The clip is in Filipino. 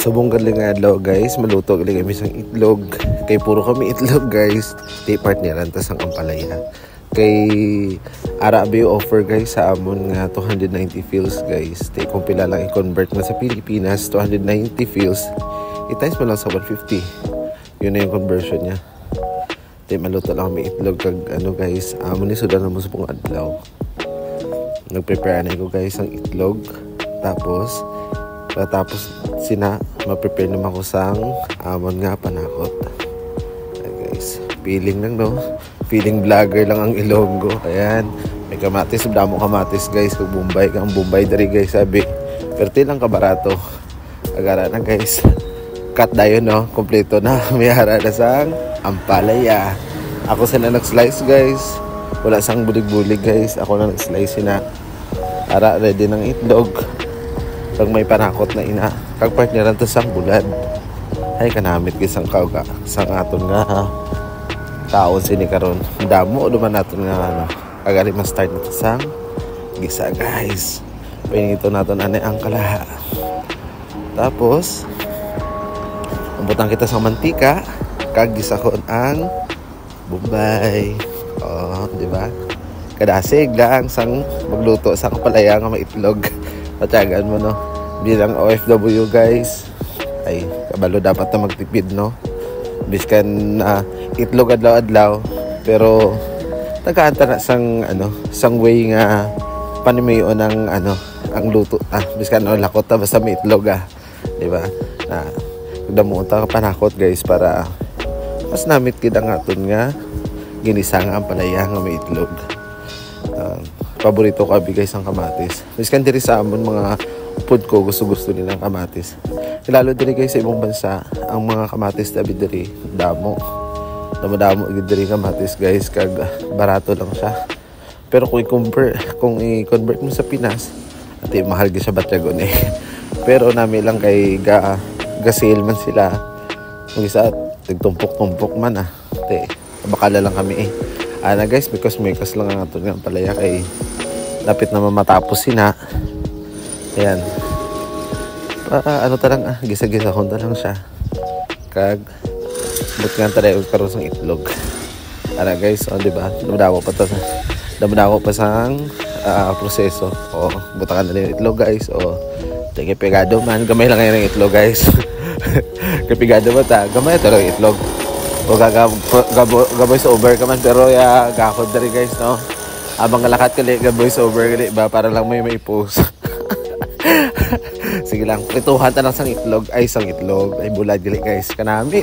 Subong galing nga adlaw guys, maluto galing kami sang itlog. Kay puro kami itlog guys. Di partneran tas ang ampalaya. Kay Arabi offer guys sa amon nga 290 fils guys. Di kung pila lang i-convert mo sa Pilipinas, 290 fils. I-times mo lang sa 150. Yun na yung conversion niya. Di maluto lang kami itlog kag ano guys. Amon ni sudan mo sa pong adlaw. Nag-prepare na ko guys ang itlog. Tapos sina ma-prepare naman ko sang amon nga panakot. Ay guys, feeling lang no. Feeling vlogger lang ang Ilonggo. Ayan, may kamatis, damo kamatis guys. Kung Bombay kang Bombay dari guys sabi. Perti lang kabarato. Agara na guys. Cut dayon no, kompleto na. May hara na sang ampalaya. Ako sila nag-slice guys. Wala sang bulig-bulig guys. Ako na nag-slice na. Ara ready ng itlog. Pag may panakot na ina. Kag partneran to sang bulad. Ay kanamit guys ang kauga. Sang aton nga ha. Taon sini karon. Damo duman naton nga ano. Agari ma-start na to sang gisa guys. Pinito naton ani ang kalaha. Tapos umbutan kita sa mantika. Kag gisakon ang Bombay. Oh, di ba? Kadasig lang sang magluto sa kapalaya nga maitlog. Patyagan mo no. Bilang OFW guys. Ay, kabalo dapat na magtipid no. Biskan itlog adlaw-adlaw pero tagaanta na sang ano, sang way nga panimayon ng ano, ang luto. Biskan no lakot ta basta may itlog di ba? Na damo ta panakot guys para mas namit kid ang aton nga ginisa nga ang palaya nga may itlog. Paborito ko abi guys ang kamatis. Biskan diri sa amon mga food ko gusto nilang kamatis. Lalo diri guys sa ibang bansa ang mga kamatis tabi diri damo gid diri kamatis guys kag barato lang siya. Pero kung i-convert mo sa Pinas ati mahal gyud siya batyagon Pero nami lang kay ga-sale man sila. Ang isa tigtumpok-tumpok man ati bakala lang kami ana guys because may kas lang ang aton nga palaya kay lapit na matapos sina. Ayan. Ano talang gisa-gisa honda lang siya. Kag but nga tayo karon sang itlog. Ara guys, di ba? Damdawo pa sang proseso. Butakan na yung itlog guys. Tige pegado man, gamay lang yung itlog guys. Kapigado ba ta? Gamay ito lang itlog. Voice over ka man pero gakod dari guys no. Abang lakat kali voice over kali ba para lang may post. Sige lang, prituhan ta lang sang itlog ay bulad gali guys kanami.